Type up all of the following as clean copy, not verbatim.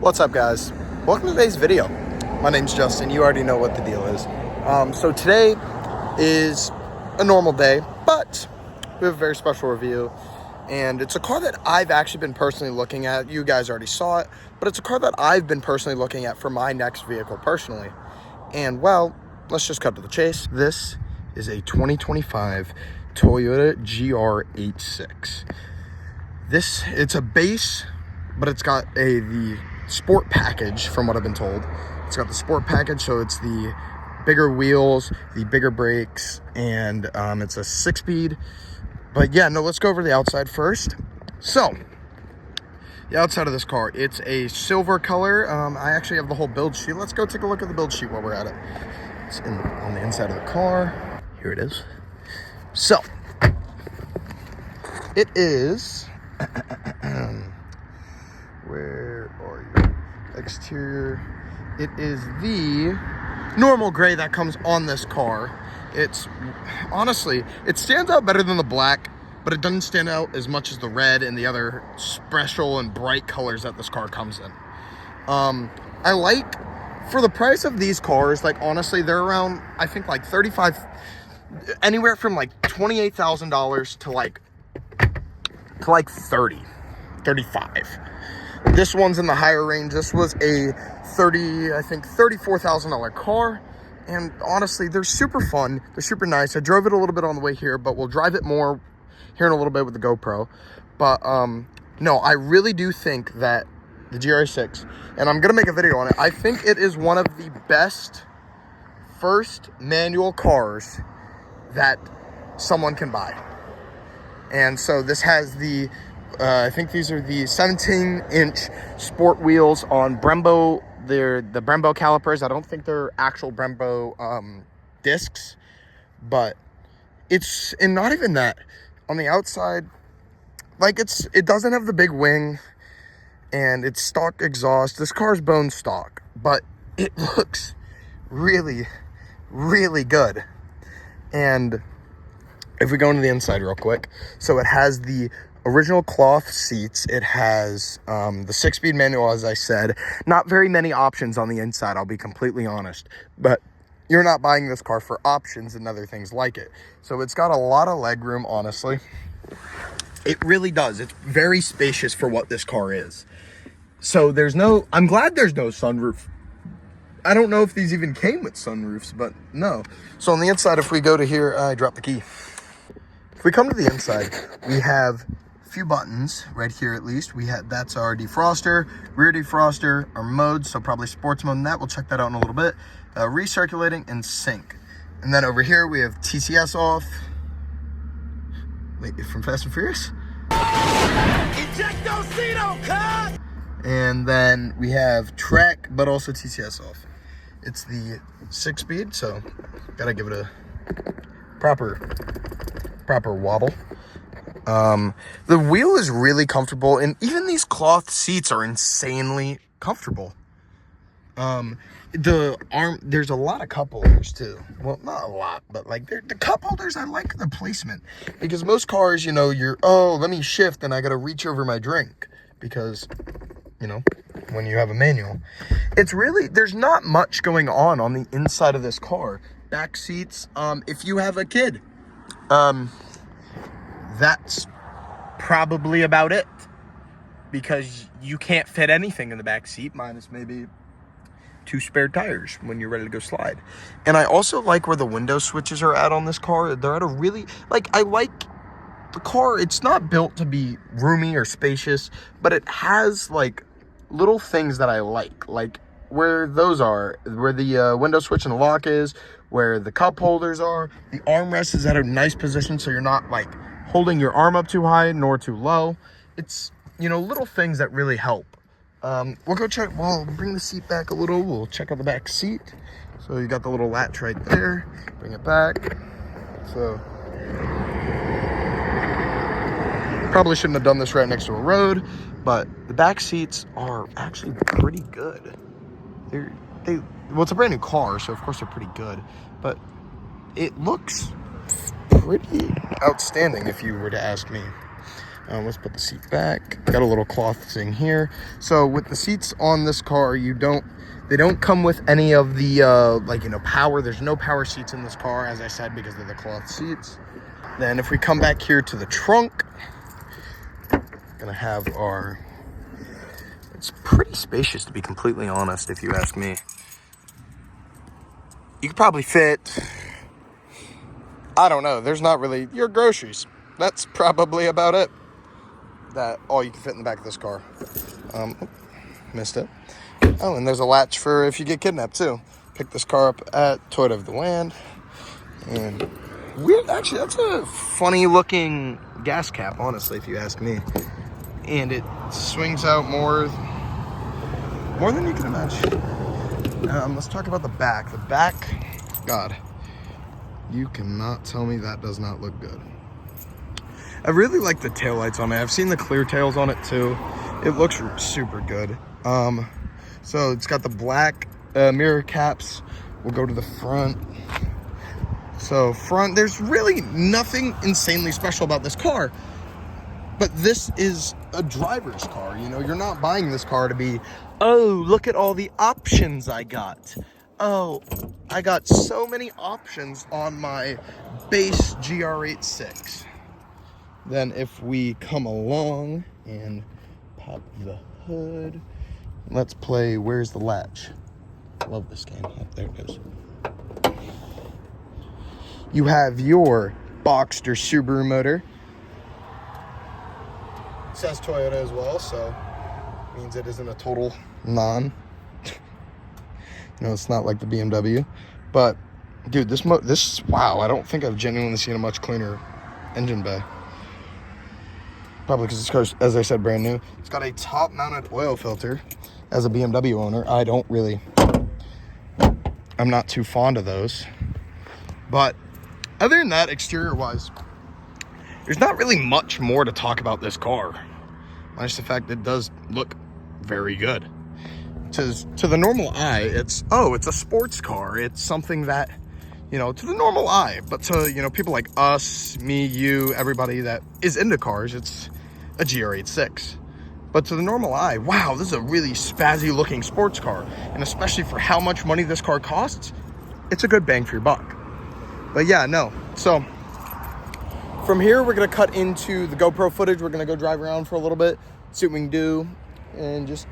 What's up, guys? Welcome to today's video. My name's Justin. You already know what the deal is. So today is a normal day, but we have a very special review, and it's a car that I've actually been personally looking at. You guys already saw it, but it's a car that I've been personally looking at for my next vehicle personally. And well, let's just cut to the chase. This is a 2025 Toyota GR86. It's a base, but it's got the sport package from what I've been told. It's got the sport package, so it's the bigger wheels, the bigger brakes, and it's a 6-speed. But yeah, no, let's go over the outside first. So, the outside of this car, it's a silver color. I actually have the whole build sheet. Let's go take a look at the build sheet while we're at it. It's on the inside of the car. Here it is. So, it is... where are you? Exterior. It is the normal gray that comes on this car. It's honestly, it stands out better than the black, but it doesn't stand out as much as the red and the other special and bright colors that this car comes in. I like, for the price of these cars, like honestly, they're around, I think like 35, anywhere from like $28,000 to like 35. This one's in the higher range. This was a $34,000 car. And honestly, they're super fun. They're super nice. I drove it a little bit on the way here, but we'll drive it more here in a little bit with the GoPro. But no, I really do think that the GR86, and I'm going to make a video on it, I think it is one of the best first manual cars that someone can buy. And so this has the, I think these are the 17-inch sport wheels on Brembo. They're the Brembo calipers. I don't think they're actual Brembo discs, but it's, and not even that. On the outside, like it doesn't have the big wing, and it's stock exhaust. This car's bone stock, but it looks really, really good. And if we go into the inside real quick, so it has the original cloth seats. It has the 6-speed manual, as I said. Not very many options on the inside, I'll be completely honest. But you're not buying this car for options and other things like it. So it's got a lot of legroom, honestly. It really does. It's very spacious for what this car is. So I'm glad there's no sunroof. I don't know if these even came with sunroofs, but no. So on the inside, if we go to here, I dropped the key. If we come to the inside, we have a few buttons right here at least. That's our defroster, rear defroster, our modes, so probably sports mode and that. We'll check that out in a little bit. Recirculating and sync. And then over here we have TCS off. Wait, from Fast and Furious? Ejectocito, cut! And then we have track, but also TCS off. It's the 6-speed, so gotta give it a proper wobble. The wheel is really comfortable, and even these cloth seats are insanely comfortable. There's a lot of cup holders too. Well, not a lot, but like the cup holders, I like the placement, because most cars, you know, let me shift and I gotta reach over my drink, because, you know, when you have a manual, it's really, there's not much going on the inside of this car. Back seats, if you have a kid, that's probably about it, because you can't fit anything in the back seat minus maybe 2 spare tires when you're ready to go slide. And I also like where the window switches are at on this car. They're at a really, like, I like the car. It's not built to be roomy or spacious, but it has like little things that I like where those are, where the window switch and lock is, where the cup holders are. The armrest is at a nice position, so you're not like holding your arm up too high nor too low. It's, you know, little things that really help. We'll go check, we'll bring the seat back a little. We'll check out the back seat. So you got the little latch right there. Bring it back. So probably shouldn't have done this right next to a road, but the back seats are actually pretty good. Well, it's a brand new car, so of course they're pretty good, but it looks pretty outstanding if you were to ask me. Let's put the seat back. Got a little cloth thing here. So with the seats on this car, they don't come with any of the power. There's no power seats in this car, as I said, because of the cloth seats. Then if we come back here to the trunk, gonna have it's pretty spacious, to be completely honest, if you ask me. You could probably fit, I don't know, there's not really your groceries. That's probably about it. That all you can fit in the back of this car. Missed it. Oh, and there's a latch for if you get kidnapped too. Pick this car up at Toyota of the Land. And weird, actually, that's a funny looking gas cap, honestly, if you ask me. And it swings out more than you can imagine. Let's talk about the back. The back, God, you cannot tell me that does not look good. I really like the taillights on it. I've seen the clear tails on it too. It looks super good. So it's got the black mirror caps. We'll go to the front. So front, there's really nothing insanely special about this car. But this is a driver's car, you know? You're not buying this car to be, oh, look at all the options I got. Oh, I got so many options on my base GR86. Then if we come along and pop the hood, let's play Where's the Latch? Love this game. Oh, there it goes. You have your Boxster Subaru motor. It says Toyota as well, so means it isn't a total non. It's not like the BMW. But dude, this wow, I don't think I've genuinely seen a much cleaner engine bay. Probably because this car's, as I said, brand new. It's got a top-mounted oil filter. As a BMW owner, I'm not too fond of those. But other than that, exterior-wise, there's not really much more to talk about this car. Minus the fact that it does look very good. To the normal eye, it's a sports car. It's something that, to the normal eye. But to, people like us, me, you, everybody that is into cars, it's a GR86. But to the normal eye, wow, this is a really spazzy looking sports car. And especially for how much money this car costs, it's a good bang for your buck. But yeah, no. So from here, we're gonna cut into the GoPro footage. We're gonna go drive around for a little bit, see what we can do, and just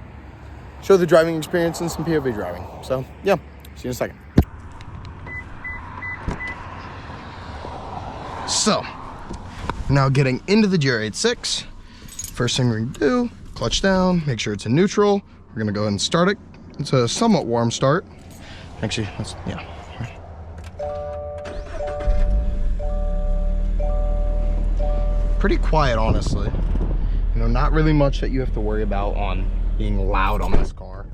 show the driving experience and some POV driving. So yeah, see you in a second. So now getting into the GR86, first thing we're gonna do, clutch down, make sure it's in neutral. We're gonna go ahead and start it. It's a somewhat warm start. Actually, yeah. Pretty quiet, honestly. Not really much that you have to worry about on being loud on this car.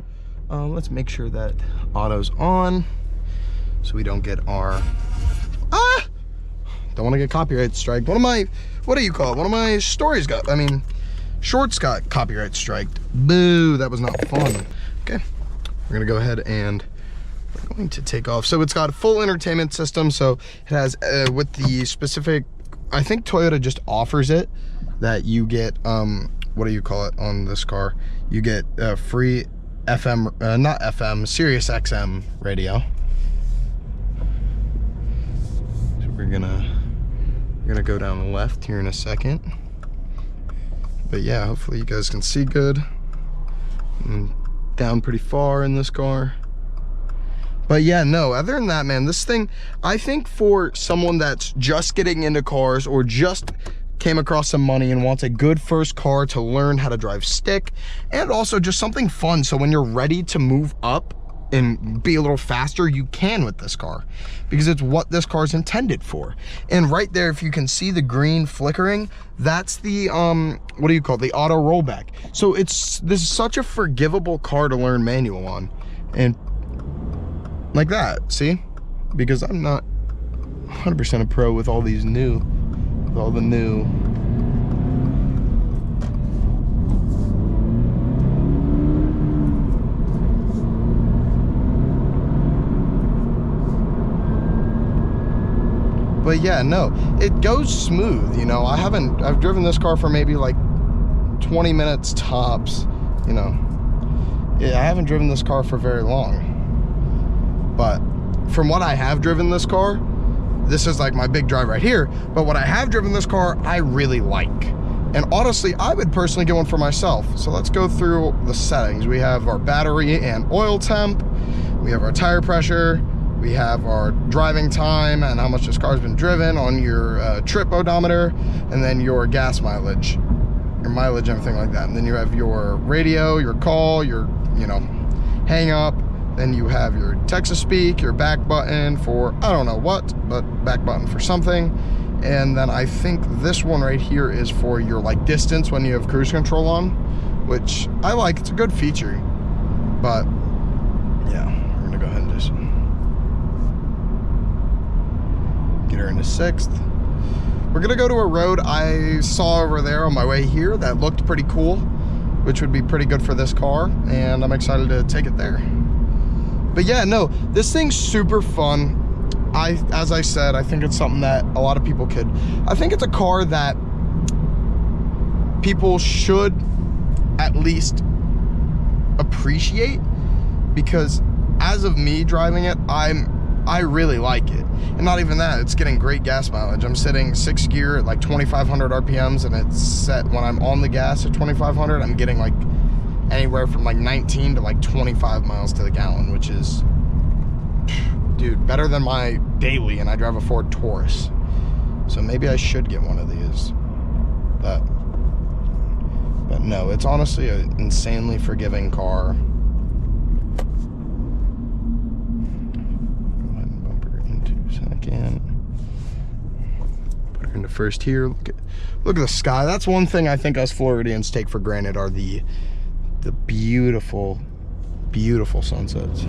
Let's make sure that auto's on so we don't get our, don't want to get copyright striked. What do you call it? One of my stories shorts got copyright striked. Boo, that was not fun. Okay, we're gonna go ahead and we're going to take off. So it's got a full entertainment system. So it has, with the specific, I think Toyota just offers it, that you get, what do you call it on this car? You get free FM, not FM, Sirius XM radio. So we're gonna go down the left here in a second. But yeah, hopefully you guys can see good. I'm down pretty far in this car. But yeah, no, other than that, man, this thing, I think for someone that's just getting into cars or just came across some money and wants a good first car to learn how to drive stick, and also just something fun, so when you're ready to move up and be a little faster, you can with this car, because it's what this car is intended for. And right there, if you can see the green flickering, that's the what do you call it, the auto rollback. So this is such a forgivable car to learn manual on, and like that, see, because I'm not 100% a pro with all these new, with all the new But yeah, no, it goes smooth, you know. I've driven this car for maybe like 20 minutes tops, you know. Yeah, I haven't driven this car for very long. But from what I have driven this car, this is like my big drive right here, but what I have driven this car, I really like. And honestly, I would personally get one for myself. So let's go through the settings. We have our battery and oil temp. We have our tire pressure. We have our driving time and how much this car's been driven on your trip odometer, and then your gas mileage, your mileage, everything like that. And then you have your radio, your call, your, you know, hang up. Then you have your text-to-speak, your back button for, I don't know what, but back button for something. And then I think this one right here is for your like distance when you have cruise control on, which I like. It's a good feature. But yeah, we're gonna go ahead and just get her into 6th. We're gonna go to a road I saw over there on my way here that looked pretty cool, which would be pretty good for this car, and I'm excited to take it there. But yeah, no, this thing's super fun. As I said, I think it's something that a lot of people could, I think it's a car that people should at least appreciate, because as of me driving it, I really like it. And not even that, it's getting great gas mileage. I'm sitting 6th gear at like 2,500 RPMs, and it's set when I'm on the gas at 2,500, I'm getting like anywhere from like 19 to like 25 miles to the gallon, which is, dude, better than my daily, and I drive a Ford Taurus. So maybe I should get one of these. But no, it's honestly an insanely forgiving car. Go ahead and bump her into 2nd. Put her into 1st here. Look at the sky. That's one thing I think us Floridians take for granted, are the beautiful, beautiful sunsets.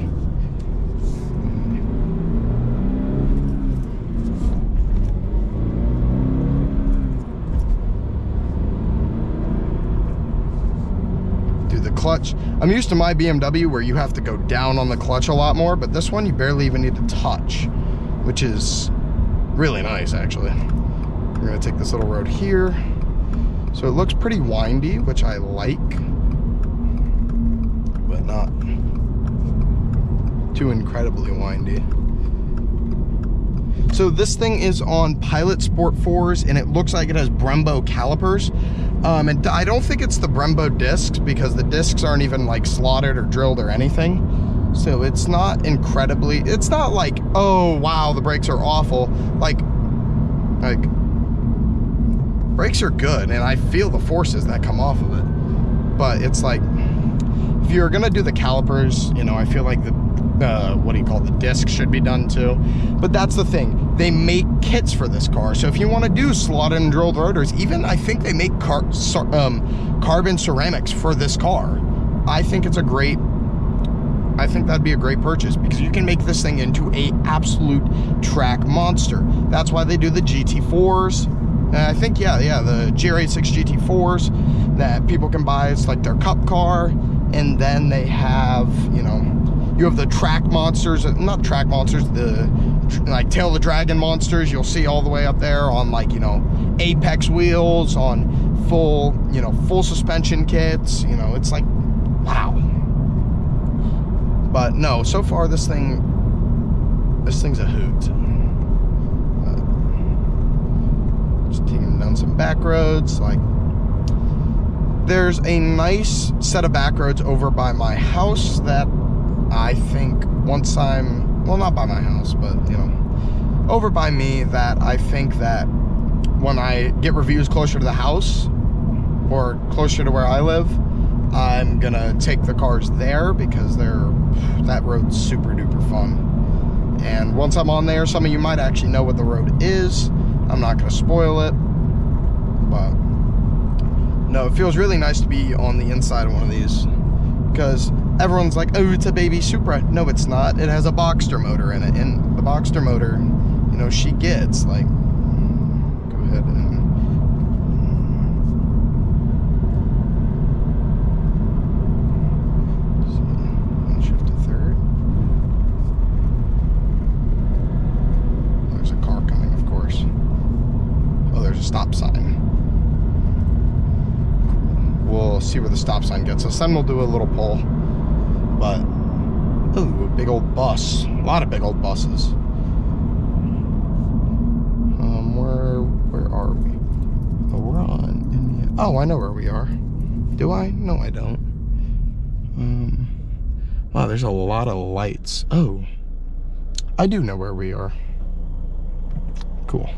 Dude, the clutch. I'm used to my BMW where you have to go down on the clutch a lot more, but this one you barely even need to touch, which is really nice, actually. We're gonna take this little road here. So it looks pretty windy, which I like, but not too incredibly windy. So this thing is on Pilot Sport 4s, and it looks like it has Brembo calipers. And I don't think it's the Brembo discs, because the discs aren't even like slotted or drilled or anything. So it's not incredibly, it's not like, oh wow, the brakes are awful. Like brakes are good, and I feel the forces that come off of it. But it's like, if you're gonna do the calipers, you know, I feel like the the disc should be done too. But that's the thing, they make kits for this car, so if you want to do slotted and drilled rotors, even I think they make carbon ceramics for this car. I think that'd be a great purchase, because you can make this thing into a absolute track monster. That's why they do the GT4s. I think, yeah, the GR86 GT4s that people can buy. It's like their cup car. And then they have, you know, you have the track monsters, not track monsters, the like Tail of the Dragon monsters you'll see all the way up there on, like, you know, Apex wheels, on full, you know, full suspension kits. You know, it's like, wow. But no, so far this thing's a hoot. Just taking down some back roads. Like, there's a nice set of back roads over by my house that I think once I'm, well, not by my house, but, you know, over by me, that I think that when I get reviews closer to the house or closer to where I live, I'm gonna take the cars there, because that road's super duper fun. And once I'm on there, some of you might actually know what the road is. I'm not gonna spoil it, but no, it feels really nice to be on the inside of one of these, because everyone's like, oh, it's a baby Supra. No, it's not. It has a Boxster motor in it, and the Boxster motor, you know, she gets, like, go ahead and shift to 3rd. There's a car coming, of course. sun gets us. Then we'll do a little pull. But, ooh, a big old bus. A lot of big old buses. Where are we? Oh, we're on Indiana. Oh, I know where we are. Do I? No, I don't. Wow, there's a lot of lights. Oh, I do know where we are. Cool.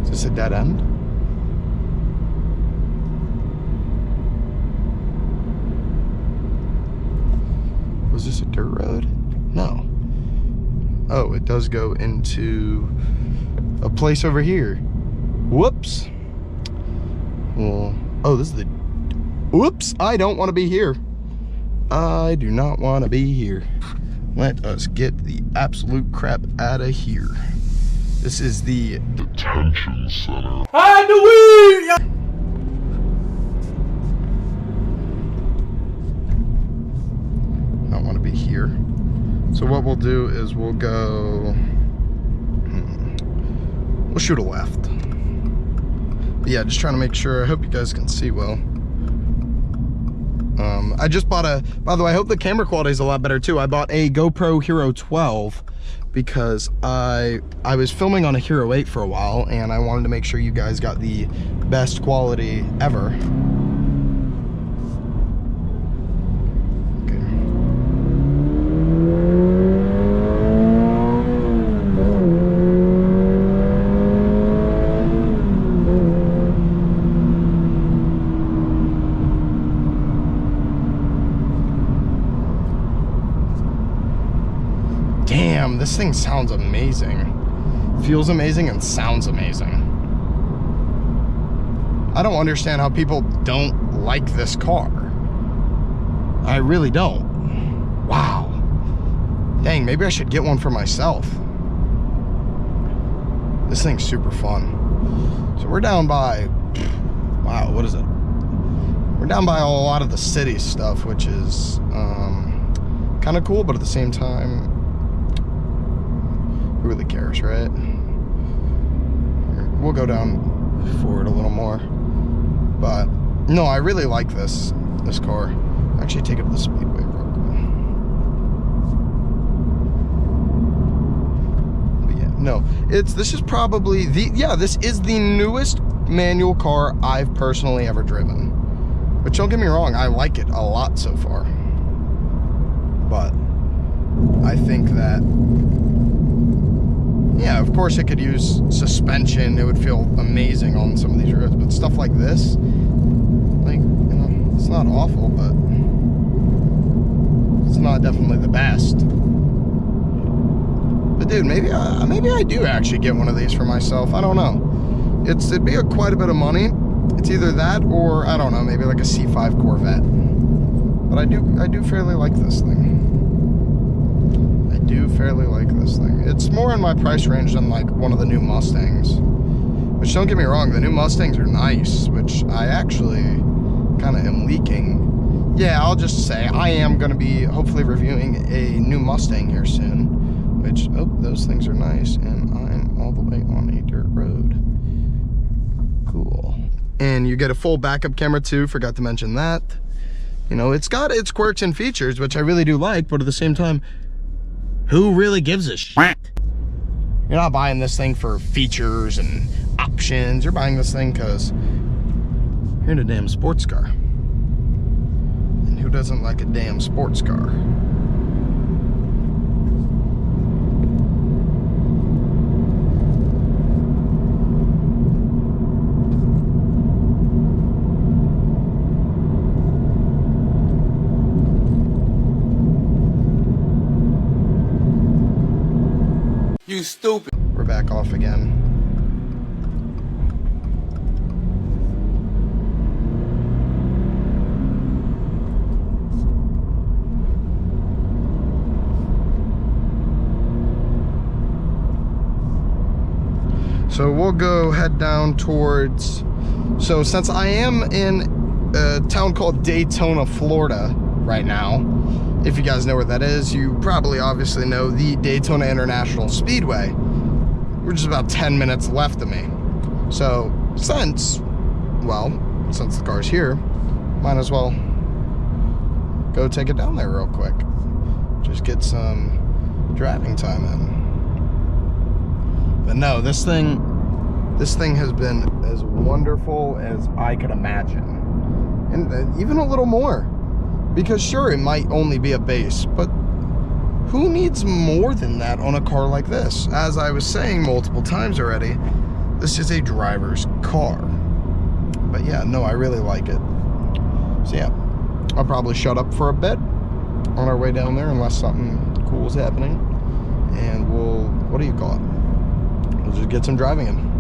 Is this a dead end? Was this a dirt road? No. Oh, it does go into a place over here. Whoops. Well, oh, this is the... Whoops, I don't want to be here. I do not want to be here. Let us get the absolute crap out of here. This is the detention center. I do it! Don't want to be here. So what we'll do is we'll go... We'll shoot a left. But yeah, just trying to make sure. I hope you guys can see well. I just bought a... By the way, I hope the camera quality is a lot better too. I bought a GoPro Hero 12 because I was filming on a Hero 8 for a while, and I wanted to make sure you guys got the best quality ever. Damn, this thing sounds amazing. Feels amazing and sounds amazing. I don't understand how people don't like this car. I really don't. Wow. Dang, maybe I should get one for myself. This thing's super fun. So we're down by, wow, what is it? We're down by a lot of the city stuff, which is kind of cool, but at the same time, who really cares, right? We'll go down forward a little more. But no, I really like this car. Actually, take it to the speedway real quick. But yeah, no, this is probably this is the newest manual car I've personally ever driven. But don't get me wrong, I like it a lot so far. But I think that, yeah, of course it could use suspension. It would feel amazing on some of these roads, but stuff like this, like, you know, it's not awful, but it's not definitely the best. But dude, maybe I do actually get one of these for myself. I don't know. It'd be quite a bit of money. It's either that or, I don't know, maybe like a C5 Corvette. But I do fairly like this thing. Fairly like this thing. It's more in my price range than like one of the new Mustangs, which, don't get me wrong, the new Mustangs are nice, which I actually kind of am leaking. Yeah, I'll just say I am going to be hopefully reviewing a new Mustang here soon, which, oh, those things are nice, and I'm all the way on a dirt road. Cool. And you get a full backup camera too, forgot to mention that. You know, it's got its quirks and features, which I really do like, but at the same time, who really gives a shit? You're not buying this thing for features and options. You're buying this thing because you're in a damn sports car. And who doesn't like a damn sports car? You stupid. We're back off again. So we'll head down towards, so since I am in a town called Daytona, Florida right now, If you guys know where that is, you probably obviously know the Daytona International Speedway. We're just about 10 minutes left of me. So since the car's here, might as well go take it down there real quick. Just get some driving time in. But no, this thing has been as wonderful as I could imagine. And even a little more. Because sure, it might only be a base, but who needs more than that on a car like this? As I was saying multiple times already, this is a driver's car. But yeah, no, I really like it. So yeah, I'll probably shut up for a bit on our way down there unless something cool is happening. And we'll, what do you call it? We'll just get some driving in.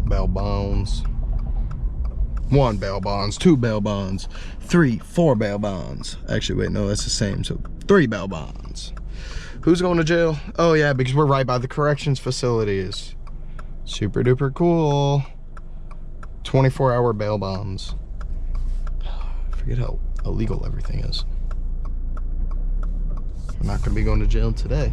Bail bonds. 1 bail bonds, 2 bail bonds, 3, 4 bail bonds. Actually, wait, no, that's the same. So 3 bail bonds. Who's going to jail? Oh yeah, because we're right by the corrections facilities. Super duper cool. 24-hour bail bonds. I forget how illegal everything is. We're not going to be going to jail today.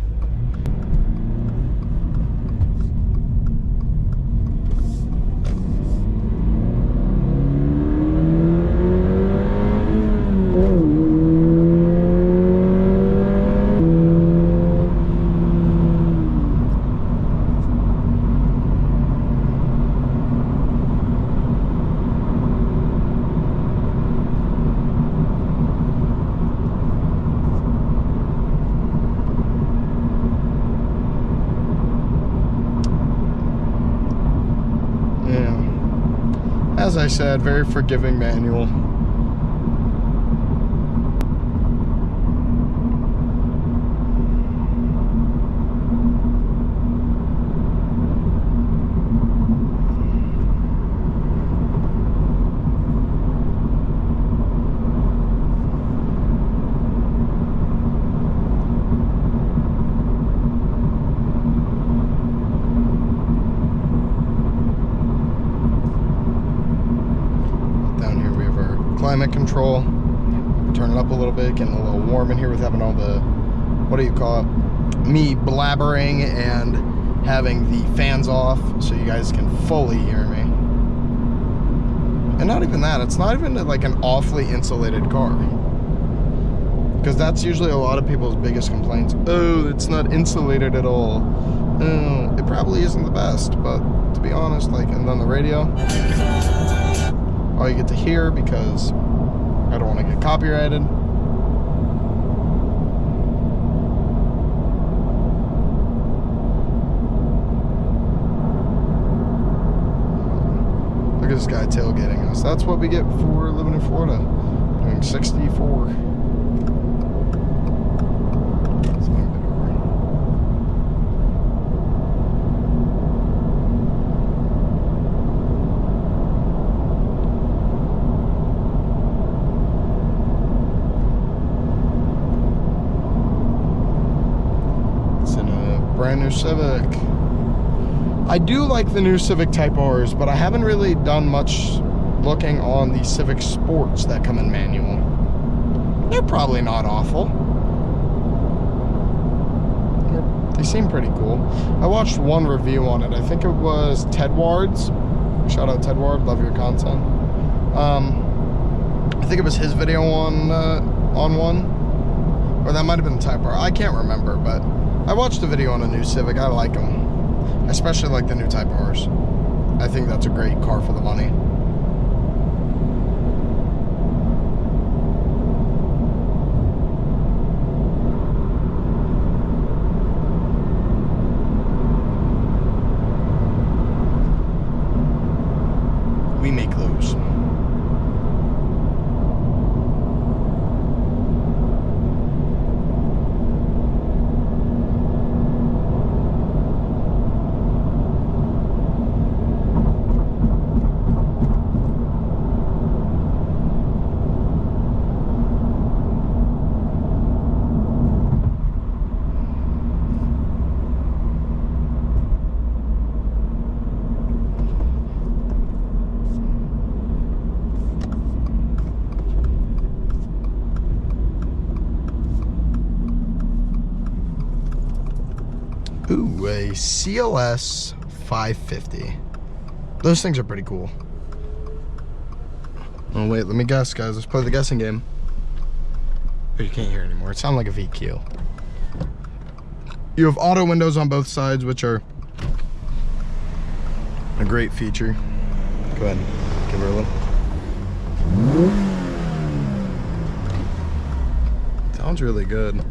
As I said, very forgiving manual. Climate control, turn it up a little bit, getting a little warm in here with having all the, what do you call it, me blabbering and having the fans off so you guys can fully hear me. And not even that, it's not even like an awfully insulated car, because that's usually a lot of people's biggest complaints. Oh, it's not insulated at all. Oh, it probably isn't the best, but to be honest, like, and then the radio, all you get to hear, because I don't want to get copyrighted. Look at this guy tailgating us. That's what we get for living in Florida, doing 64. Brand new Civic. I do like the new Civic Type R's, but I haven't really done much looking on the Civic Sports that come in manual. They're probably not awful. They seem pretty cool. I watched one review on it. I think it was Ted Ward's. Shout out Ted Ward, love your content. I think it was his video on one, or that might have been Type R. I can't remember, but I watched a video on a new Civic. I like them. I especially like the new Type R's. I think that's a great car for the money. We make those. Ooh, a CLS 550. Those things are pretty cool. Oh wait, let me guess, guys. Let's play the guessing game. Oh, you can't hear anymore. It sounded like a VQ. You have auto windows on both sides, which are a great feature. Go ahead, give her a little. Sounds really good.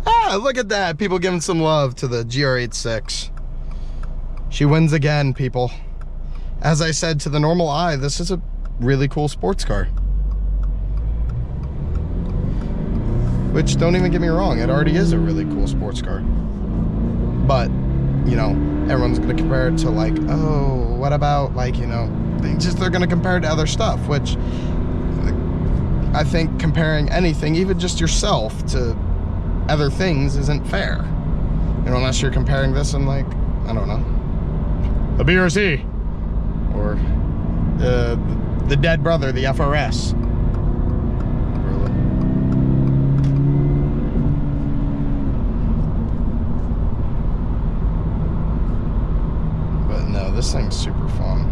Ah, look at that. People giving some love to the GR86. She wins again, people. As I said, to the normal eye, this is a really cool sports car. Which, don't even get me wrong, it already is a really cool sports car. But, you know, everyone's gonna compare it to like, oh, what about like, you know, they're gonna compare it to other stuff, which I think comparing anything, even just yourself, to other things isn't fair. You know, unless you're comparing this and like, I don't know, a BRC or the dead brother, the FRS. But no, this thing's super fun.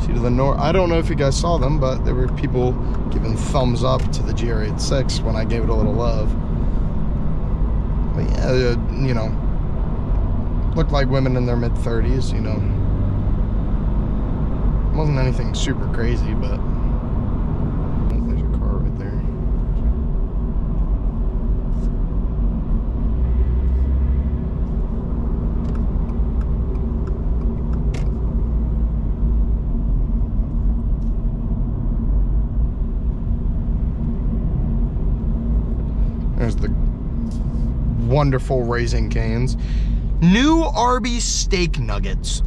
See to the north, I don't know if you guys saw them, but there were people giving thumbs up to the GR86 when I gave it a little love. But yeah, you know, looked like women in their mid-30s, you know. Wasn't anything super crazy, but oh, there's a car right there. There's the wonderful Raising Cane's. New Arby's steak nuggets.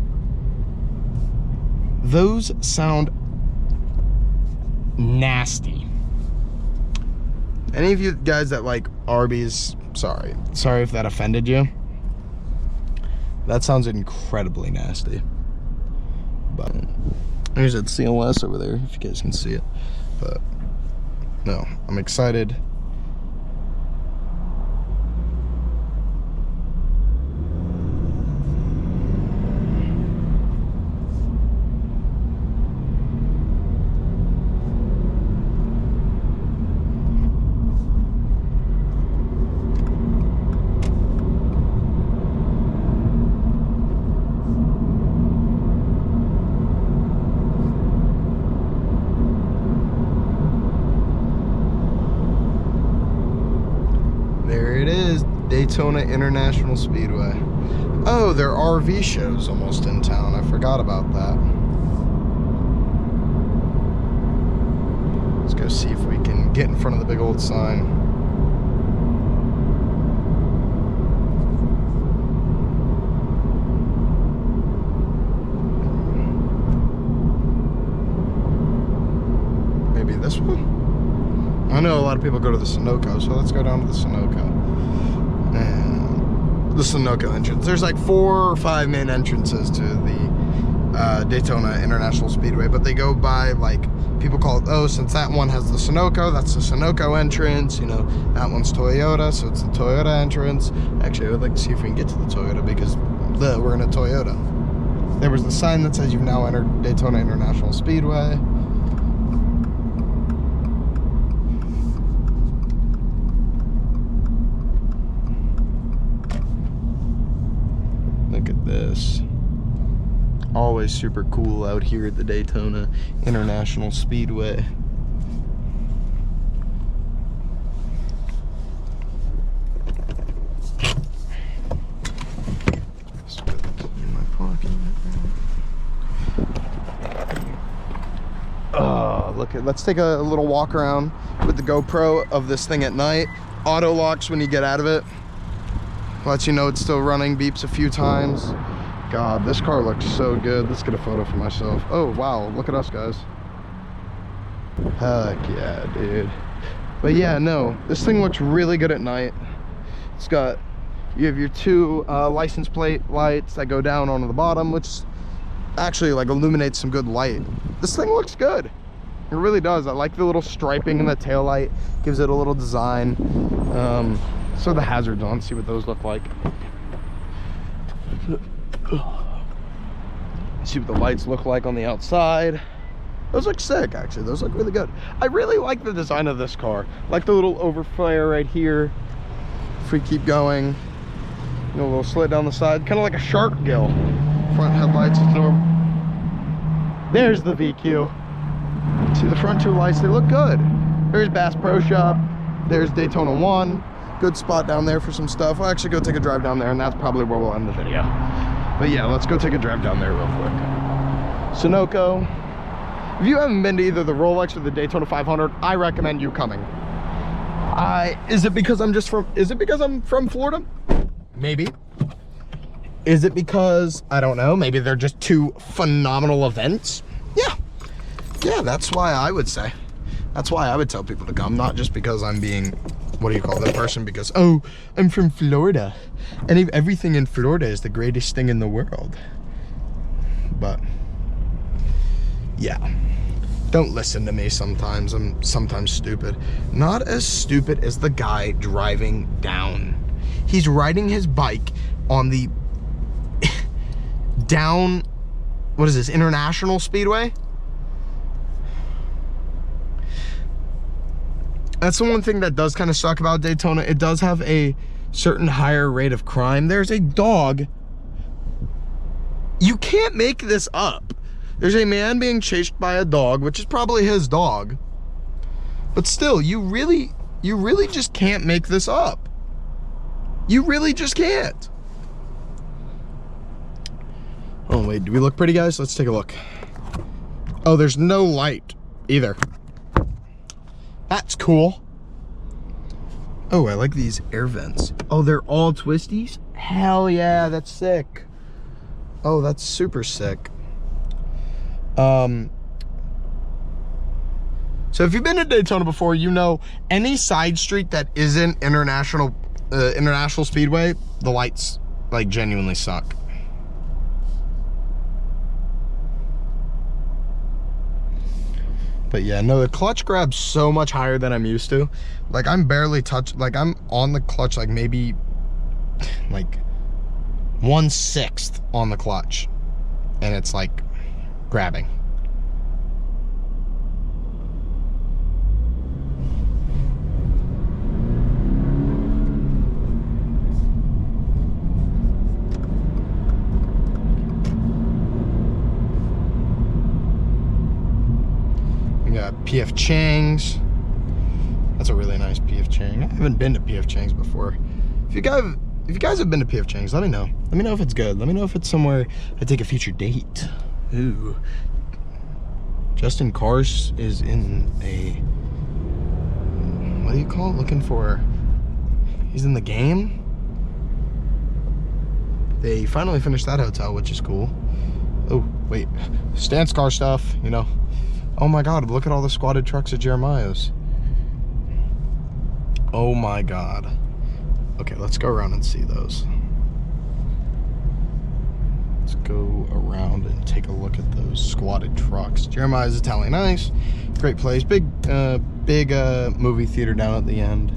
Those sound nasty. Any of you guys that like Arby's, sorry if that offended you. That sounds incredibly nasty. But there's that CLS over there, if you guys can see it. But no, I'm excited. Daytona International Speedway. Oh, their RV show's almost in town. I forgot about that. Let's go see if we can get in front of the big old sign. Maybe this one? I know a lot of people go to the Sunoco, so let's go down to the Sunoco. And the Sunoco entrance. There's like 4 or 5 main entrances to the Daytona International Speedway, but they go by, like, people call it, oh, since that one has the Sunoco, that's the Sunoco entrance, you know, that one's Toyota, so it's the Toyota entrance. Actually, I would like to see if we can get to the Toyota, because we're in a Toyota. There was the sign that says you've now entered Daytona International Speedway. Look at this. Always super cool out here at the Daytona International Speedway. Just put the key in my pocket. Oh, look at, let's take a little walk around with the GoPro of this thing at night. Auto locks when you get out of it. Lets you know it's still running, beeps a few times. God, this car looks so good. Let's get a photo for myself. Oh, wow, look at us, guys. Heck yeah, dude. But yeah, no, this thing looks really good at night. It's got, you have your 2 license plate lights that go down onto the bottom, which actually like illuminates some good light. This thing looks good. It really does. I like the little striping in the taillight. Gives it a little design. So the hazards on, see what those look like. See what the lights look like on the outside. Those look sick, actually. Those look really good. I really like the design of this car. Like the little overflare right here. If we keep going, you know, a little slit down the side, kind of like a shark gill. Front headlights. There's the VQ. See the front two lights, they look good. There's Bass Pro Shop. There's Daytona 1. Good spot down there for some stuff. We'll actually go take a drive down there, and that's probably where we'll end the video. But yeah, let's go take a drive down there real quick. Sunoco. If you haven't been to either the Rolex or the Daytona 500, I recommend you coming. Is it because I'm from Florida? Maybe. Is it because, I don't know, maybe they're just two phenomenal events? Yeah. Yeah, that's why I would say. That's why I would tell people to come, not just because I'm being, what do you call that person? Because, oh, I'm from Florida. And everything in Florida is the greatest thing in the world. But, yeah. Don't listen to me sometimes. I'm sometimes stupid. Not as stupid as the guy driving down. He's riding his bike on the down, what is this, International Speedway? That's the one thing that does kind of suck about Daytona. It does have a certain higher rate of crime. There's a dog. You can't make this up. There's a man being chased by a dog, which is probably his dog. But still, you really just can't make this up. You really just can't. Oh, wait, do we look pretty, guys? Let's take a look. Oh, there's no light either. That's cool. Oh, I like these air vents. Oh, they're all twisties? Hell yeah, that's sick. Oh, that's super sick. So if you've been to Daytona before, you know any side street that isn't International Speedway, the lights like genuinely suck. But yeah, no, the clutch grabs so much higher than I'm used to. Like I'm barely like I'm on the clutch like maybe like 1/6 on the clutch. And it's like grabbing. We got PF Chang's. That's a really nice PF Chang. I haven't been to PF Chang's before. If you guys have been to PF Chang's, let me know. Let me know if it's good. Let me know if it's somewhere I take a future date. Ooh. Just.InCars is in a, what do you call it? Looking for, he's in the game. They finally finished that hotel, which is cool. Oh, wait. Stance car stuff, you know. Oh my God, look at all the squatted trucks at Jeremiah's. Oh my God. Okay, let's go around and see those. Let's go around and take a look at those squatted trucks. Jeremiah's Italian Ice, great place. Big movie theater down at the end.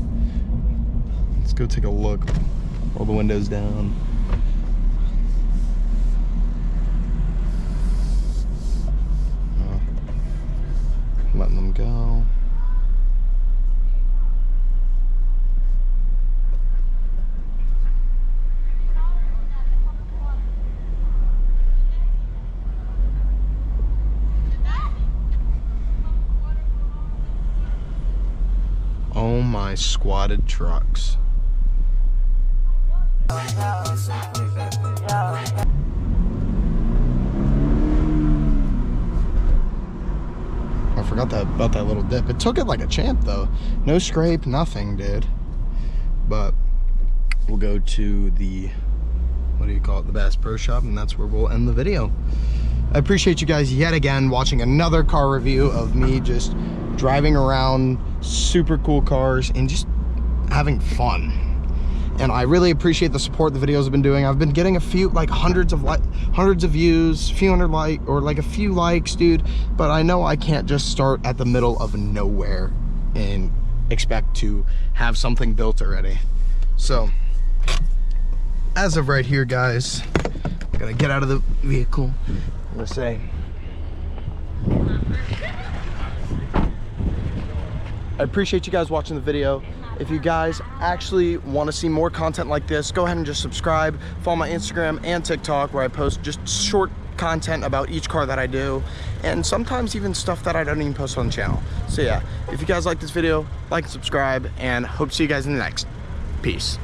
Let's go take a look. Roll the windows down. Letting them go. Oh my squatted trucks. I forgot about that little dip. It took it like a champ though. No scrape, nothing, dude. But we'll go to the, what do you call it, the Bass Pro Shop, and that's where we'll end the video. I appreciate you guys yet again watching another car review of me just driving around super cool cars and just having fun. and I really appreciate the support the videos have been doing. I've been getting a few, like hundreds of views, a few likes, dude, but I know I can't just start at the middle of nowhere and expect to have something built already. So as of right here, guys, I'm gonna get out of the vehicle. I'm gonna say, I appreciate you guys watching the video. If you guys actually want to see more content like this, go ahead and just subscribe. Follow my Instagram and TikTok, where I post just short content about each car that I do, and sometimes even stuff that I don't even post on the channel. So yeah, if you guys like this video, like and subscribe, and hope to see you guys in the next. Peace.